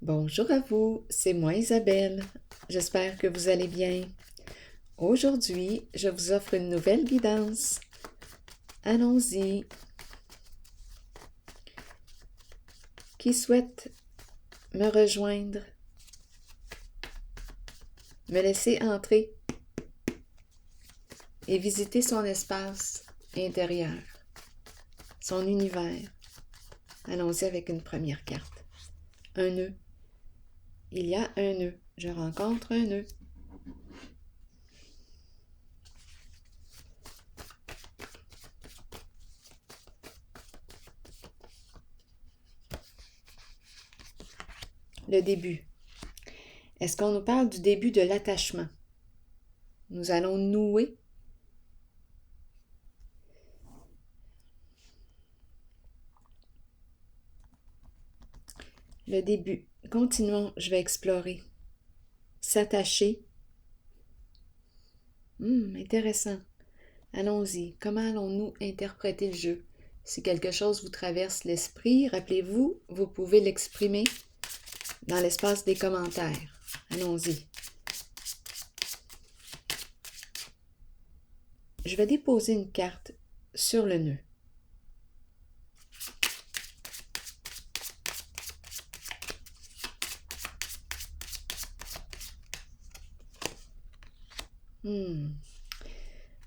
Bonjour à vous, c'est moi Isabelle. J'espère que vous allez bien. Aujourd'hui, je vous offre une nouvelle guidance. Allons-y. Qui souhaite me rejoindre, me laisser entrer et visiter son espace intérieur, son univers. Allons-y avec une première carte. Un nœud. Il y a un nœud. Je rencontre un nœud. Le début. Est-ce qu'on nous parle du début de l'attachement? Nous allons nouer. Le début. Continuons, je vais explorer. S'attacher. Intéressant. Allons-y. Comment allons-nous interpréter le jeu? Si quelque chose vous traverse l'esprit, rappelez-vous, vous pouvez l'exprimer dans l'espace des commentaires. Allons-y. Je vais déposer une carte sur le nœud.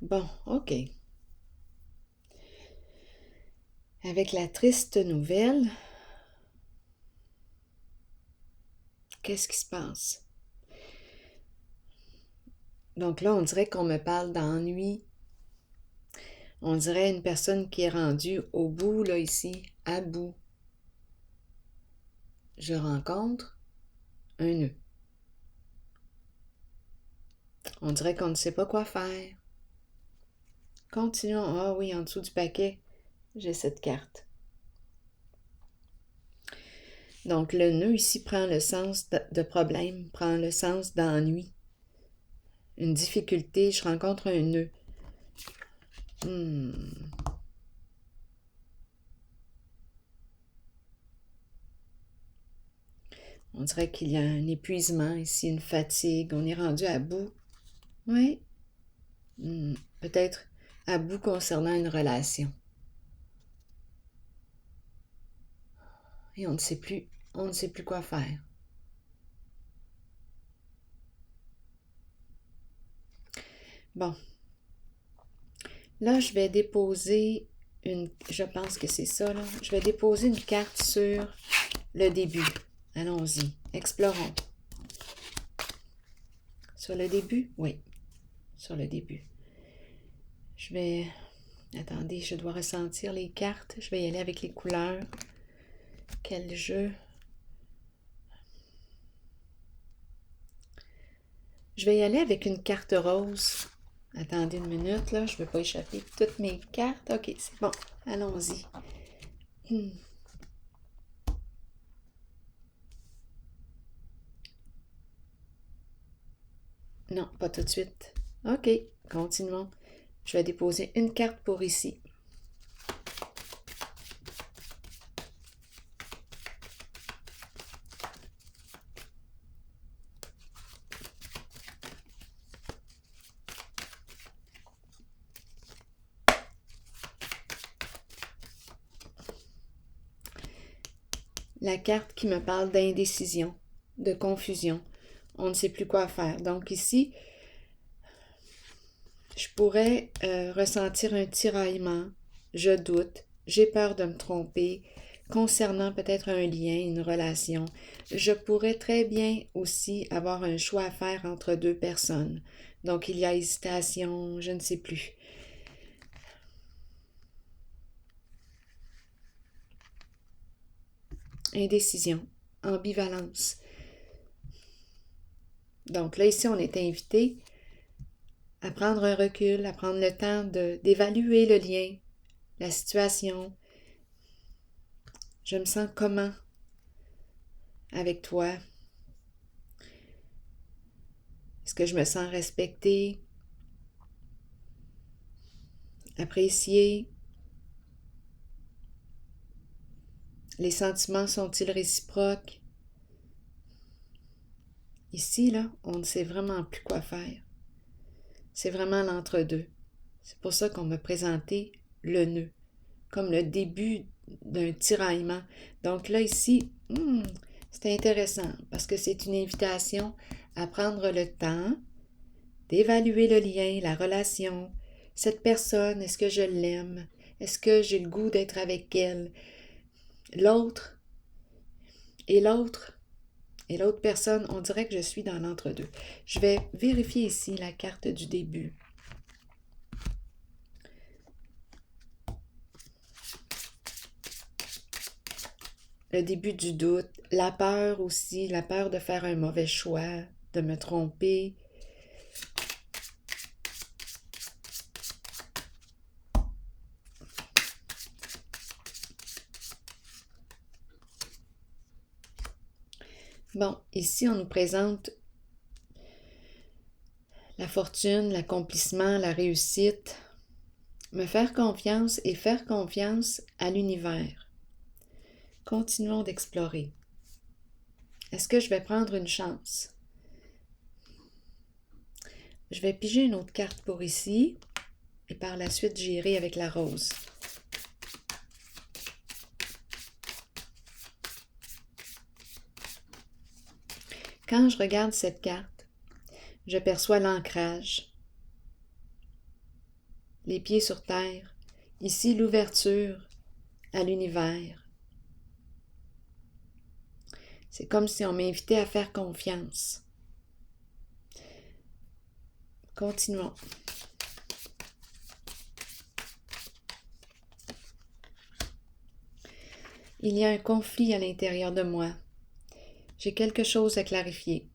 Bon, OK. Avec la triste nouvelle, qu'est-ce qui se passe? Donc là, on dirait qu'on me parle d'ennui. On dirait une personne qui est rendue au bout, là, ici, à bout. Je rencontre un nœud. On dirait qu'on ne sait pas quoi faire. Continuons. Ah oui, en dessous du paquet, j'ai cette carte. Donc, le nœud ici prend le sens de problème, prend le sens d'ennui. Une difficulté, je rencontre un nœud. On dirait qu'il y a un épuisement ici, une fatigue. On est rendu à bout. Oui. Peut-être à bout concernant une relation. Et on ne sait plus quoi faire. Bon. Là, je vais déposer je pense que c'est ça, là. Je vais déposer une carte sur le début. Allons-y. Explorons. Sur le début? Oui. Sur le début. Je vais... Attendez, je dois ressentir les cartes. Je vais y aller avec les couleurs. Quel jeu? Je vais y aller avec une carte rose. Attendez une minute, là. Je ne vais pas échapper toutes mes cartes. OK, c'est bon. Allons-y. Non, pas tout de suite. OK, continuons. Je vais déposer une carte pour ici. La carte qui me parle d'indécision, de confusion. On ne sait plus quoi faire. Donc ici, je pourrais ressentir un tiraillement. Je doute. J'ai peur de me tromper. Concernant peut-être un lien, une relation, je pourrais très bien aussi avoir un choix à faire entre deux personnes. Donc, il y a hésitation, je ne sais plus. Indécision, ambivalence. Donc là, ici, on est invité à prendre un recul, à prendre le temps d'évaluer le lien, la situation. Je me sens comment avec toi? Est-ce que je me sens respectée, appréciée? Les sentiments sont-ils réciproques? Ici, là, on ne sait vraiment plus quoi faire. C'est vraiment l'entre-deux. C'est pour ça qu'on m'a présenté le nœud, comme le début d'un tiraillement. Donc là, ici, c'est intéressant parce que c'est une invitation à prendre le temps d'évaluer le lien, la relation. Cette personne, est-ce que je l'aime? Est-ce que j'ai le goût d'être avec elle? L'autre et l'autre et l'autre personne, on dirait que je suis dans l'entre-deux. Je vais vérifier ici la carte du début. Le début du doute, la peur aussi, la peur de faire un mauvais choix, de me tromper. Bon, ici, on nous présente la fortune, l'accomplissement, la réussite. Me faire confiance et faire confiance à l'univers. Continuons d'explorer. Est-ce que je vais prendre une chance? Je vais piger une autre carte pour ici et par la suite j'irai avec la rose. Quand je regarde cette carte, je perçois l'ancrage, les pieds sur terre, ici l'ouverture à l'univers. C'est comme si on m'invitait à faire confiance. Continuons. Il y a un conflit à l'intérieur de moi. J'ai quelque chose à clarifier.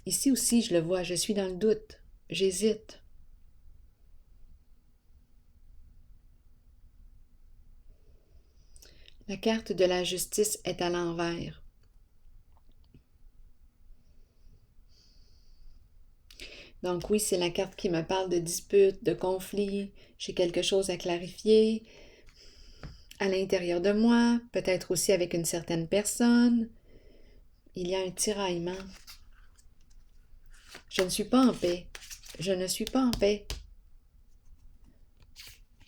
Ici aussi, je le vois, je suis dans le doute. J'hésite. La carte de la justice est à l'envers. Donc oui, c'est la carte qui me parle de dispute, de conflit. J'ai quelque chose à clarifier à l'intérieur de moi, peut-être aussi avec une certaine personne. Il y a un tiraillement. Je ne suis pas en paix. Je ne suis pas en paix.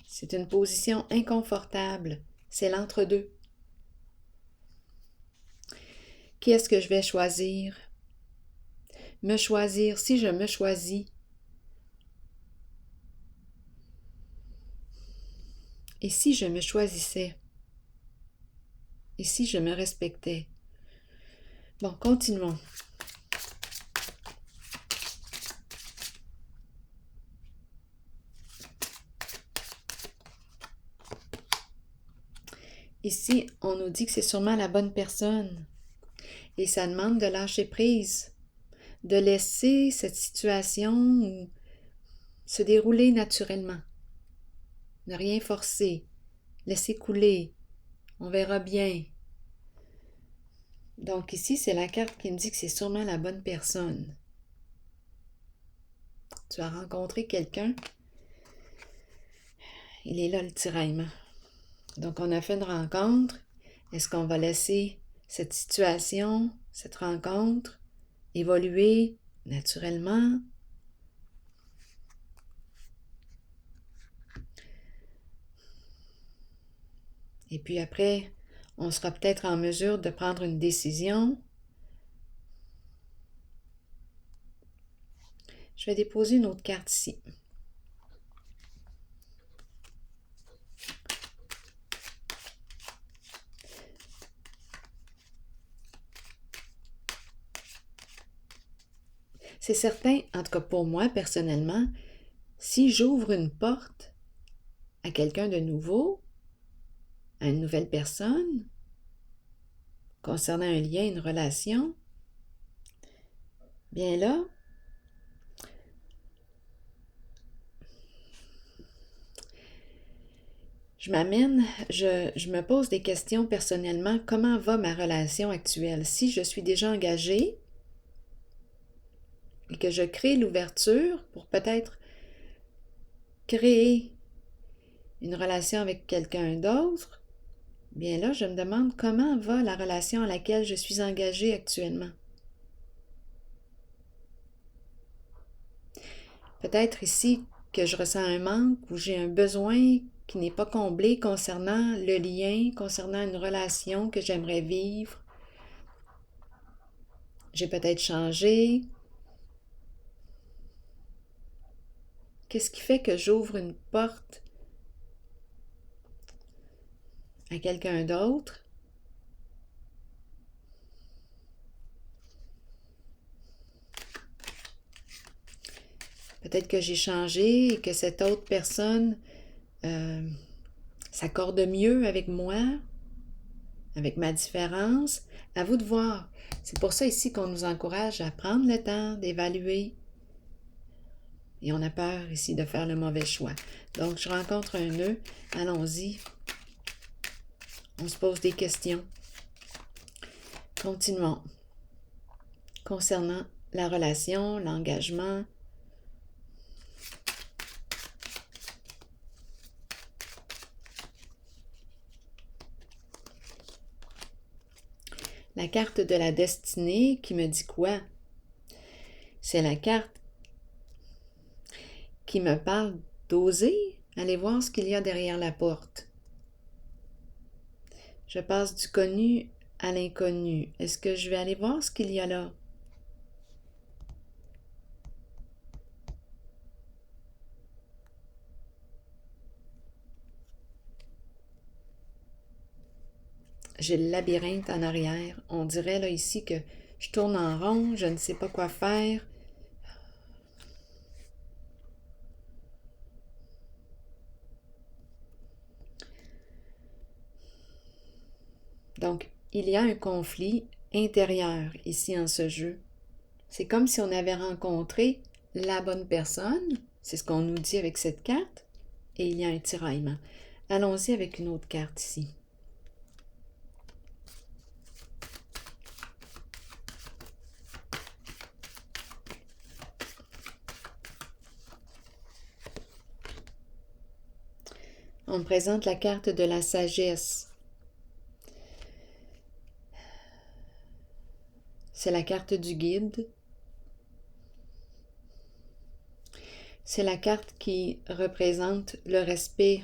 C'est une position inconfortable. C'est l'entre-deux. Qui est-ce que je vais choisir? Me choisir, si je me choisis. Et si je me choisissais? Et si je me respectais? Bon, continuons. Ici, on nous dit que c'est sûrement la bonne personne. Et ça demande de lâcher prise, de laisser cette situation se dérouler naturellement. Ne rien forcer, laisser couler. On verra bien. Donc ici, c'est la carte qui me dit que c'est sûrement la bonne personne. Tu as rencontré quelqu'un. Il est là le tiraillement. Donc on a fait une rencontre. Est-ce qu'on va laisser cette situation, cette rencontre, évoluer naturellement? Et puis après, on sera peut-être en mesure de prendre une décision. Je vais déposer une autre carte ici. C'est certain, en tout cas pour moi personnellement, si j'ouvre une porte à quelqu'un de nouveau, à une nouvelle personne, concernant un lien, une relation, bien là, je me pose des questions personnellement. Comment va ma relation actuelle? Si je suis déjà engagée et que je crée l'ouverture pour peut-être créer une relation avec quelqu'un d'autre, bien là, je me demande comment va la relation à laquelle je suis engagée actuellement. Peut-être ici que je ressens un manque ou j'ai un besoin qui n'est pas comblé concernant le lien, concernant une relation que j'aimerais vivre. J'ai peut-être changé. Qu'est-ce qui fait que j'ouvre une porte à quelqu'un d'autre? Peut-être que j'ai changé et que cette autre personne s'accorde mieux avec moi, avec ma différence. À vous de voir. C'est pour ça ici qu'on nous encourage à prendre le temps d'évaluer. Et on a peur ici de faire le mauvais choix. Donc, je rencontre un nœud. Allons-y. On se pose des questions. Continuons. Concernant la relation, l'engagement, la carte de la destinée qui me dit quoi? C'est la carte qui me parle d'oser aller voir ce qu'il y a derrière la porte. Je passe du connu à l'inconnu. Est-ce que je vais aller voir ce qu'il y a là? J'ai le labyrinthe en arrière. On dirait là ici que je tourne en rond, je ne sais pas quoi faire. Donc, il y a un conflit intérieur ici en ce jeu. C'est comme si on avait rencontré la bonne personne, c'est ce qu'on nous dit avec cette carte, et il y a un tiraillement. Allons-y avec une autre carte ici. On me présente la carte de la sagesse. C'est la carte du guide. C'est la carte qui représente le respect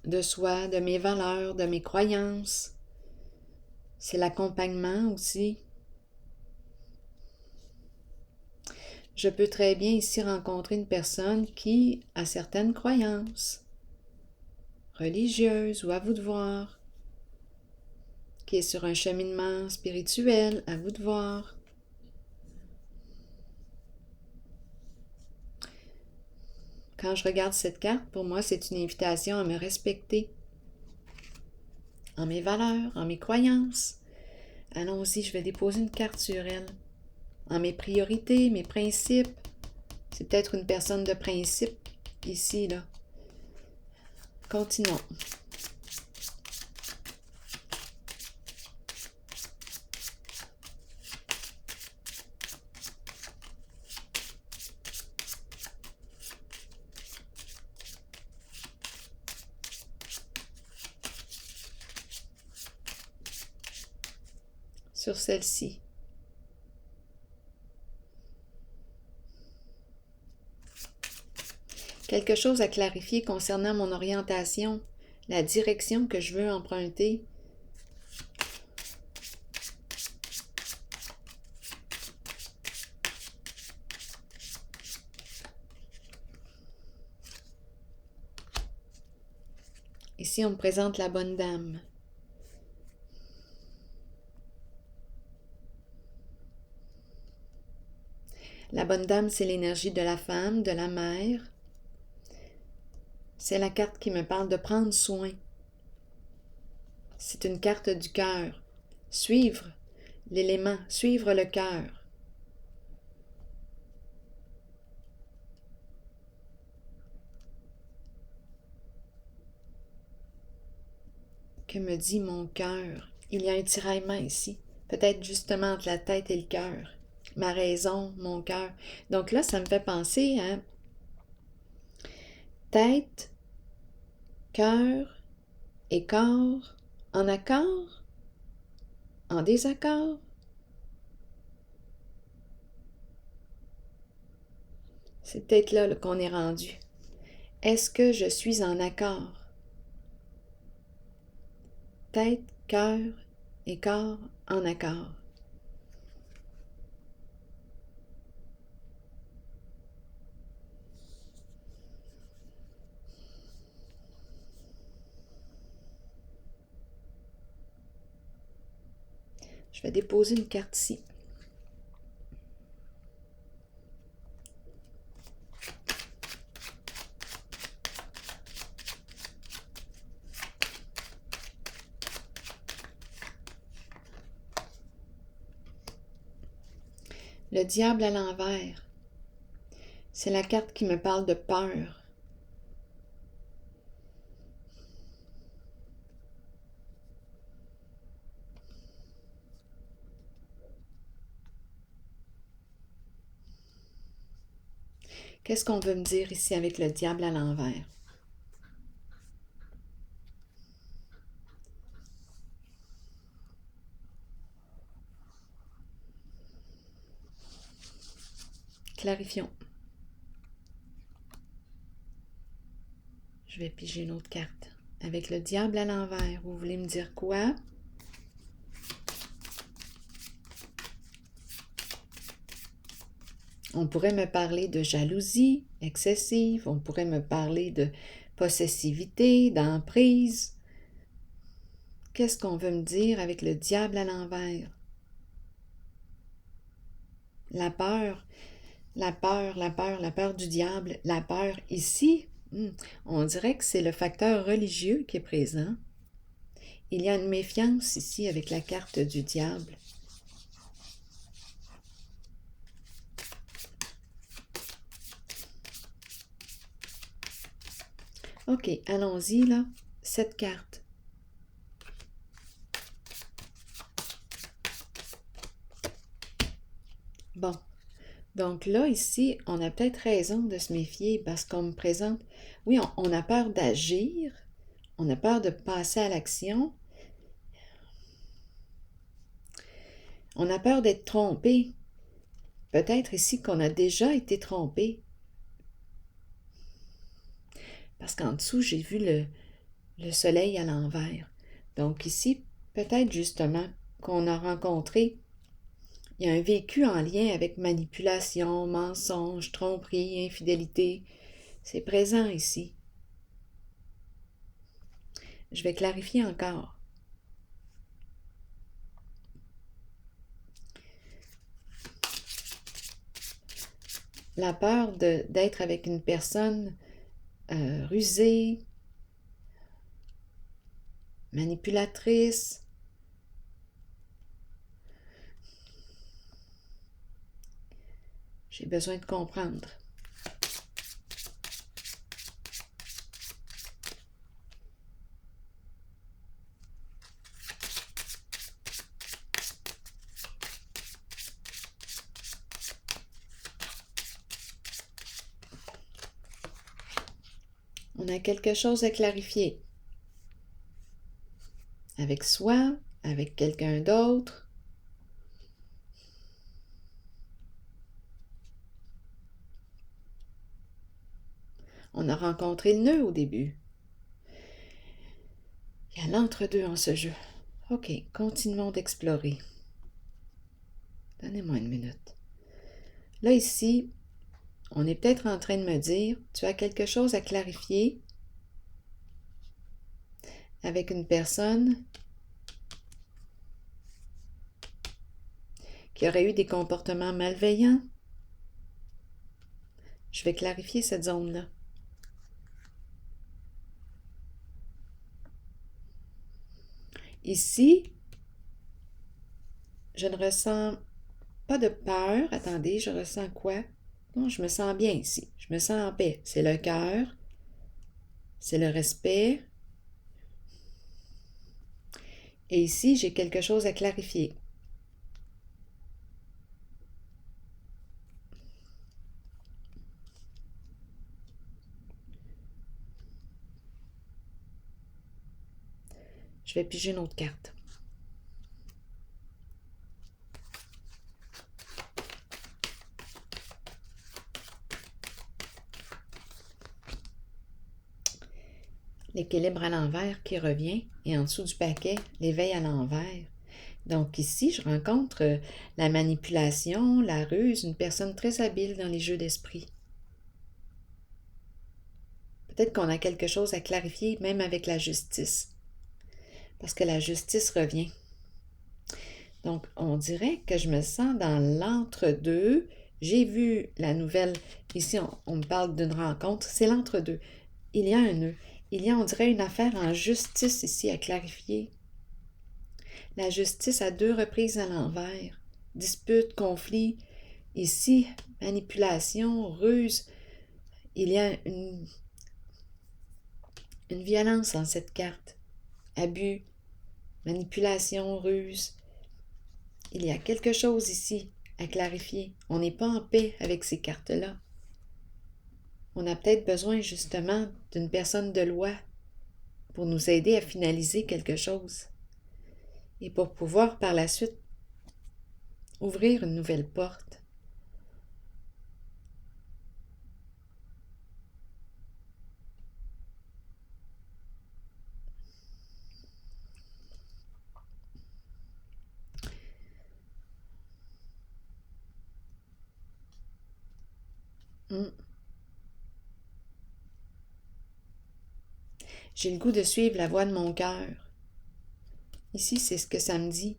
de soi, de mes valeurs, de mes croyances. C'est l'accompagnement aussi. Je peux très bien ici rencontrer une personne qui a certaines croyances religieuses ou à vous de voir, qui est sur un cheminement spirituel, à vous de voir. Quand je regarde cette carte, pour moi, c'est une invitation à me respecter en mes valeurs, en mes croyances. Allons-y, je vais déposer une carte sur elle. En mes priorités, mes principes. C'est peut-être une personne de principe ici, là. Continuons. Sur celle-ci. Quelque chose à clarifier concernant mon orientation, la direction que je veux emprunter. Ici, on me présente la bonne dame. La bonne dame, c'est l'énergie de la femme, de la mère. C'est la carte qui me parle de prendre soin. C'est une carte du cœur. Suivre l'élément, suivre le cœur. Que me dit mon cœur? Il y a un tiraillement ici, peut-être justement entre la tête et le cœur. Ma raison, mon cœur. Donc là, ça me fait penser à tête, cœur et corps en accord, en désaccord. C'est peut-être là, qu'on est rendu. Est-ce que je suis en accord? Tête, cœur et corps en accord. Je vais déposer une carte ici. Le diable à l'envers. C'est la carte qui me parle de peur. Qu'est-ce qu'on veut me dire ici avec le diable à l'envers? Clarifions. Je vais piger une autre carte. Avec le diable à l'envers, vous voulez me dire quoi? On pourrait me parler de jalousie excessive, on pourrait me parler de possessivité, d'emprise. Qu'est-ce qu'on veut me dire avec le diable à l'envers? La peur, la peur, la peur, la peur du diable, la peur ici, on dirait que c'est le facteur religieux qui est présent. Il y a une méfiance ici avec la carte du diable. OK, allons-y là, cette carte. Bon, donc là, ici, on a peut-être raison de se méfier parce qu'on me présente, oui, on a peur d'agir, on a peur de passer à l'action, on a peur d'être trompé. Peut-être ici qu'on a déjà été trompé. Parce qu'en dessous, j'ai vu le soleil à l'envers. Donc ici, peut-être justement qu'on a rencontré, il y a un vécu en lien avec manipulation, mensonge, tromperie, infidélité. C'est présent ici. Je vais clarifier encore. La peur d'être avec une personne rusée, manipulatrice. J'ai besoin de comprendre. On a quelque chose à clarifier. Avec soi, avec quelqu'un d'autre. On a rencontré le nœud au début. Il y a l'entre-deux en ce jeu. OK, continuons d'explorer. Donnez-moi une minute. Là, ici, on est peut-être en train de me dire, tu as quelque chose à clarifier avec une personne qui aurait eu des comportements malveillants. Je vais clarifier cette zone-là. Ici, je ne ressens pas de peur. Attendez, je ressens quoi? Non, je me sens bien ici. Je me sens en paix. C'est le cœur. C'est le respect. Et ici, j'ai quelque chose à clarifier. Je vais piger une autre carte. l'équilibre à l'envers qui revient, et en dessous du paquet, l'éveil à l'envers. Donc ici, je rencontre la manipulation, la ruse, une personne très habile dans les jeux d'esprit. Peut-être qu'on a quelque chose à clarifier, même avec la justice, parce que la justice revient. Donc, on dirait que je me sens dans l'entre-deux. J'ai vu la nouvelle, ici on me parle d'une rencontre, c'est l'entre-deux. Il y a un nœud. Il y a, on dirait, une affaire en justice ici à clarifier. La justice à 2 reprises à l'envers. Dispute, conflit. Ici, manipulation, ruse. Il y a une violence dans cette carte. Abus, manipulation, ruse. Il y a quelque chose ici à clarifier. On n'est pas en paix avec ces cartes-là. On a peut-être besoin justement d'une personne de loi pour nous aider à finaliser quelque chose et pour pouvoir par la suite ouvrir une nouvelle porte. J'ai le goût de suivre la voie de mon cœur. Ici, c'est ce que ça me dit.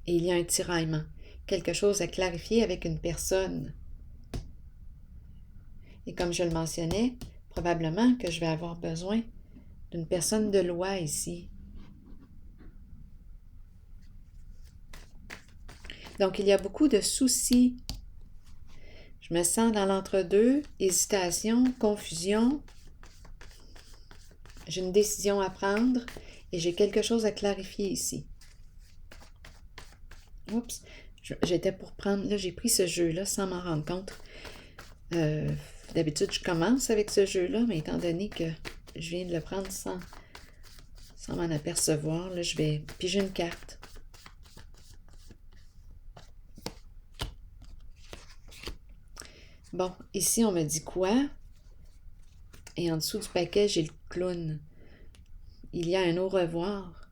Et il y a un tiraillement, quelque chose à clarifier avec une personne. Et comme je le mentionnais, probablement que je vais avoir besoin d'une personne de loi ici. Donc, il y a beaucoup de soucis. Je me sens dans l'entre-deux, hésitation, confusion. J'ai une décision à prendre et j'ai quelque chose à clarifier ici. Oups, j'étais pour prendre... Là, j'ai pris ce jeu-là sans m'en rendre compte. D'habitude, je commence avec ce jeu-là, mais étant donné que je viens de le prendre sans m'en apercevoir, là, je vais piger une carte. Bon, ici, on me dit quoi? Et en dessous du paquet, j'ai le clown. Il y a un au revoir.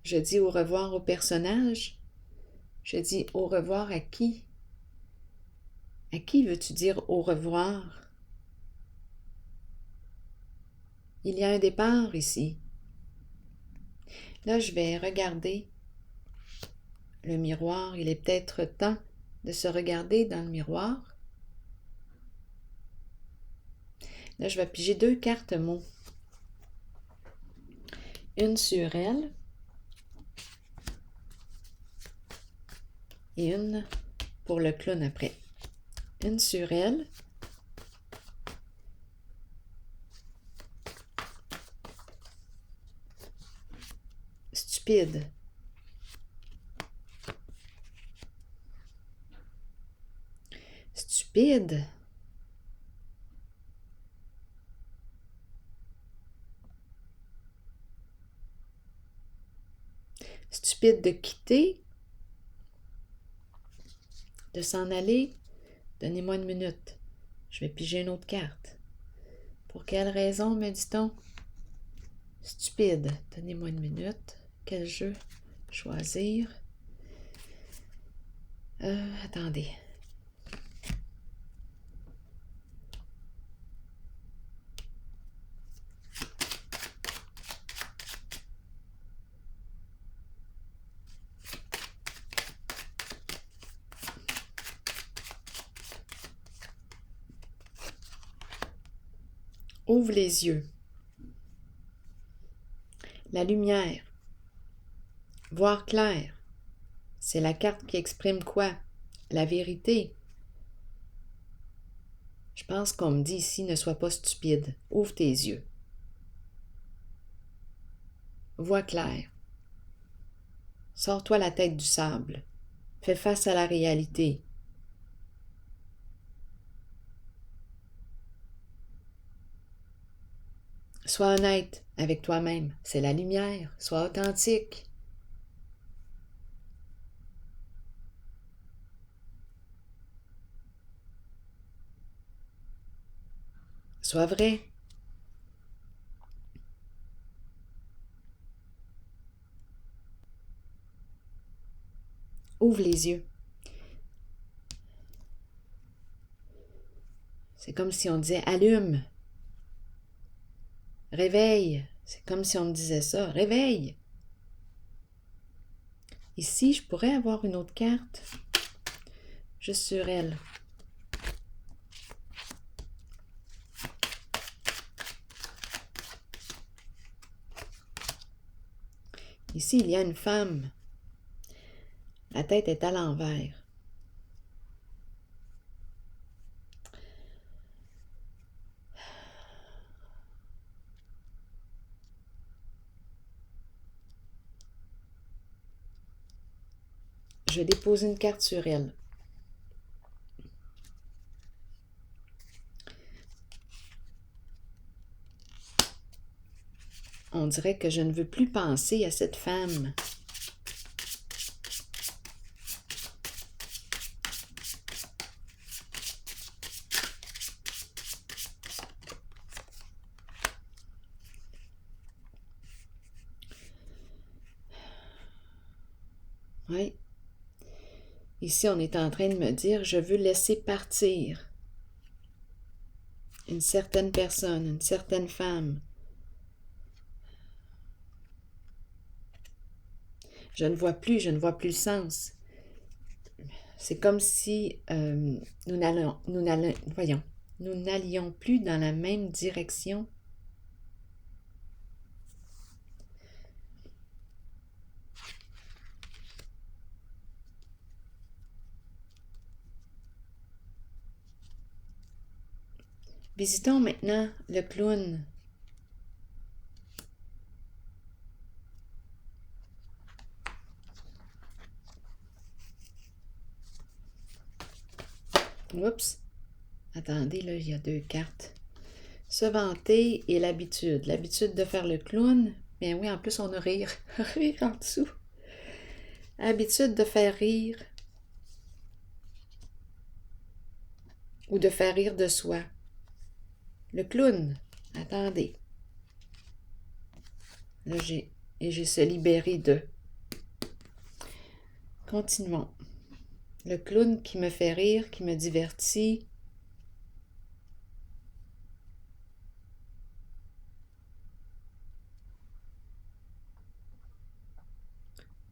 Je dis au revoir au personnage. Je dis au revoir à qui? À qui veux-tu dire au revoir? Il y a un départ ici. Là, je vais regarder le miroir. Il est peut-être temps de se regarder dans le miroir. Là, je vais piger 2 cartes mots. Une sur elle et une pour le clown après. Une sur elle. Stupide. Stupide. Stupide de quitter, de s'en aller. Donnez-moi une minute. Je vais piger une autre carte. Pour quelle raison, me dit-on? Stupide. Donnez-moi une minute. Quel jeu choisir? Attendez. Ouvre les yeux. La lumière. Voir clair. C'est la carte qui exprime quoi? La vérité. Je pense qu'on me dit ici, ne sois pas stupide. Ouvre tes yeux. Vois clair. Sors-toi la tête du sable. Fais face à la réalité. Sois honnête avec toi-même. C'est la lumière. Sois authentique. soit vrai. Ouvre les yeux. C'est comme si on disait allume, réveille. C'est comme si on me disait ça, réveille. Ici, je pourrais avoir une autre carte, juste sur elle. Ici, il y a une femme. La tête est à l'envers. Je vais déposer une carte sur elle. On dirait que je ne veux plus penser à cette femme. Oui. Ici, on est en train de me dire, je veux laisser partir une certaine personne, une certaine femme. Je ne vois plus le sens. C'est comme si nous n'allions plus dans la même direction. Visitons maintenant le clown. Oups! Attendez, là, il y a 2 cartes. Se vanter et l'habitude. L'habitude de faire le clown. Bien oui, en plus, on a rire. Rire en dessous. Habitude de faire rire. Ou de faire rire de soi. Le clown. Attendez. Là, j'ai se libérer de. Continuons. Le clown qui me fait rire, qui me divertit.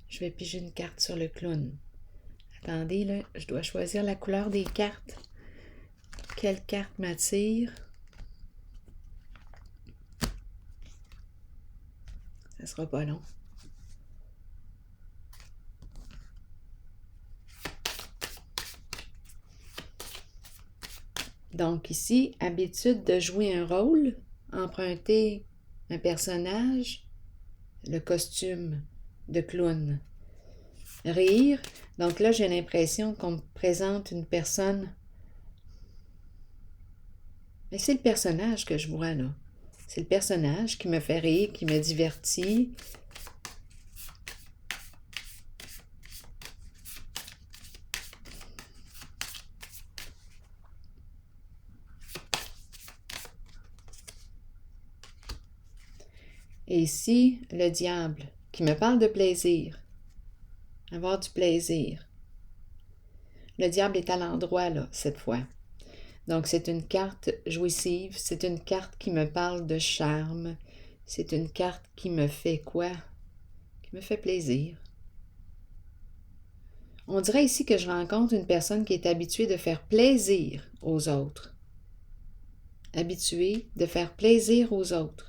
Je vais piger une carte sur le clown. Attendez, là, je dois choisir la couleur des cartes. Quelle carte m'attire? Ça sera pas long. Donc ici, habitude de jouer un rôle, emprunter un personnage, le costume de clown. Rire, donc là j'ai l'impression qu'on me présente une personne. Mais c'est le personnage que je vois là. C'est le personnage qui me fait rire, qui me divertit. Et ici, le diable, qui me parle de plaisir. Avoir du plaisir. Le diable est à l'endroit, là, cette fois. Donc, c'est une carte jouissive. C'est une carte qui me parle de charme. C'est une carte qui me fait quoi? Qui me fait plaisir. On dirait ici que je rencontre une personne qui est habituée de faire plaisir aux autres. Habituée de faire plaisir aux autres.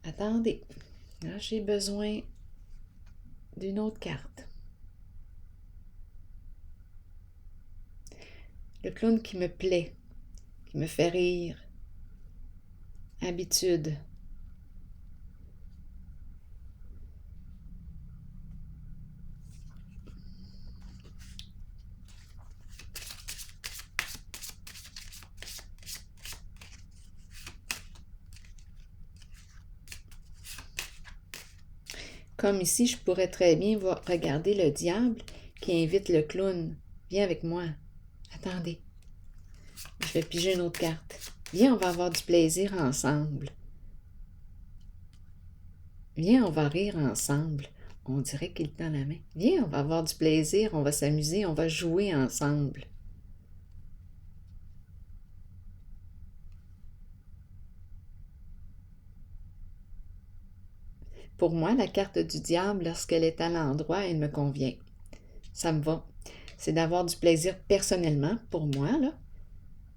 Attendez, là j'ai besoin d'une autre carte. Le clown qui me plaît, qui me fait rire. Habitude. Comme ici, je pourrais très bien regarder le diable qui invite le clown. Viens avec moi. Attendez. Je vais piger une autre carte. Viens, on va avoir du plaisir ensemble. Viens, on va rire ensemble. On dirait qu'il tend la main. Viens, on va avoir du plaisir, on va s'amuser, on va jouer ensemble. Pour moi, la carte du diable, lorsqu'elle est à l'endroit, elle me convient. Ça me va. C'est d'avoir du plaisir personnellement, pour moi, là.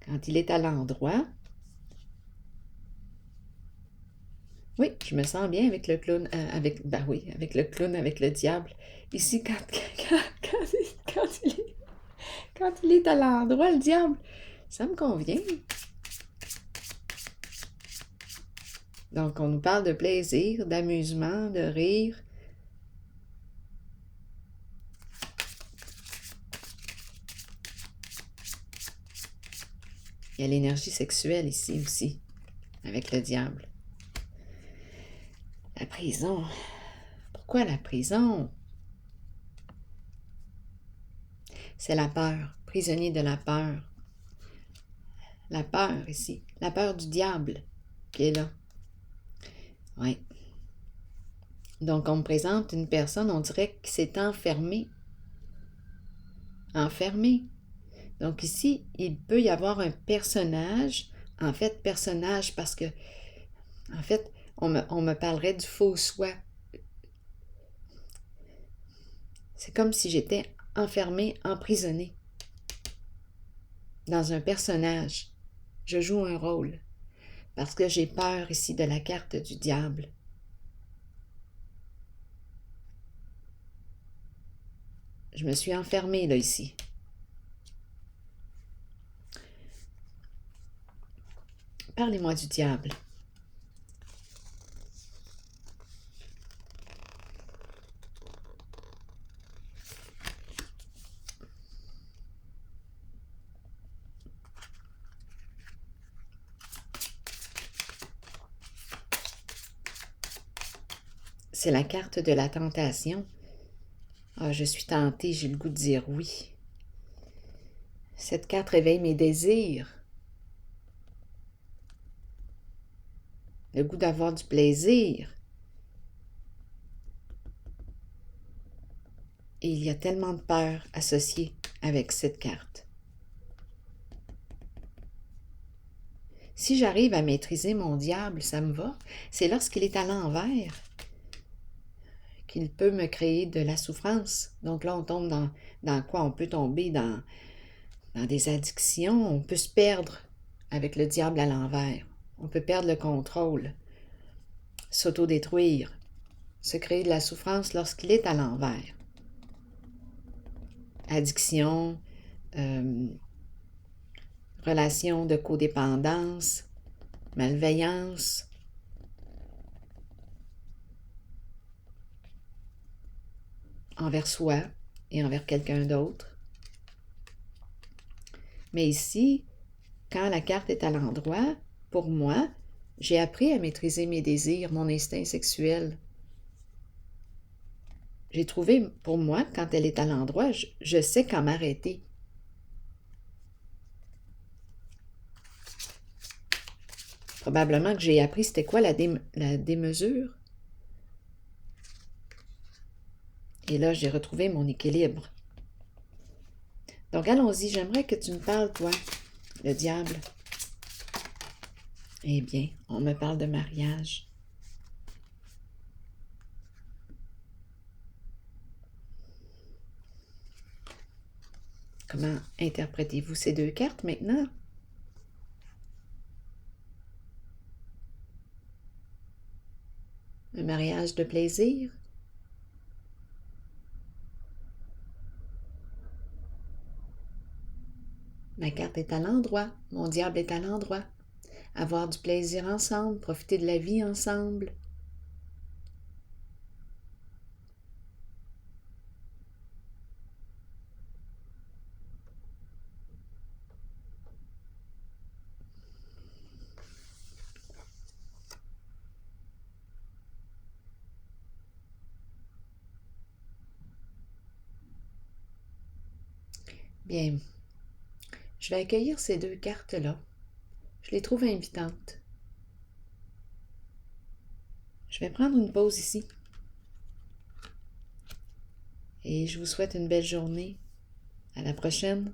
Quand il est à l'endroit. Oui, je me sens bien avec le clown, avec le clown, avec le diable. Ici, quand il est à l'endroit, le diable, ça me convient. Donc, on nous parle de plaisir, d'amusement, de rire. Il y a l'énergie sexuelle ici aussi, avec le diable. La prison. Pourquoi la prison? C'est la peur, prisonnier de la peur. La peur ici, la peur du diable qui est là. Oui. Donc, on me présente une personne, on dirait qui s'est enfermée. Enfermée. Donc ici, il peut y avoir un personnage, en fait, personnage parce que, en fait, on me parlerait du faux soi. C'est comme si j'étais enfermée, emprisonnée dans un personnage. Je joue un rôle parce que j'ai peur ici de la carte du diable. Je me suis enfermée là ici. Parlez-moi du diable. C'est la carte de la tentation. Ah, je suis tentée, j'ai le goût de dire oui. Cette carte réveille mes désirs. Le goût d'avoir du plaisir. Et il y a tellement de peur associée avec cette carte. Si j'arrive à maîtriser mon diable, ça me va. C'est lorsqu'il est à l'envers qu'il peut me créer de la souffrance. Donc là, on tombe dans quoi? On peut tomber dans des addictions. On peut se perdre avec le diable à l'envers. On peut perdre le contrôle, s'autodétruire, se créer de la souffrance lorsqu'il est à l'envers. Addiction, relation de codépendance, malveillance, envers soi et envers quelqu'un d'autre. Mais ici, quand la carte est à l'endroit, pour moi, j'ai appris à maîtriser mes désirs, mon instinct sexuel. J'ai trouvé, pour moi, quand elle est à l'endroit, je sais quand m'arrêter. Probablement que j'ai appris c'était quoi la démesure. Et là, j'ai retrouvé mon équilibre. Donc, allons-y, j'aimerais que tu me parles, toi, le diable. Eh bien, on me parle de mariage. Comment interprétez-vous ces deux cartes maintenant? Un mariage de plaisir? Ma carte est à l'endroit, mon diable est à l'endroit. Avoir du plaisir ensemble, profiter de la vie ensemble. Bien, je vais accueillir ces deux cartes-là. Je les trouve invitantes. Je vais prendre une pause ici. Et je vous souhaite une belle journée. À la prochaine.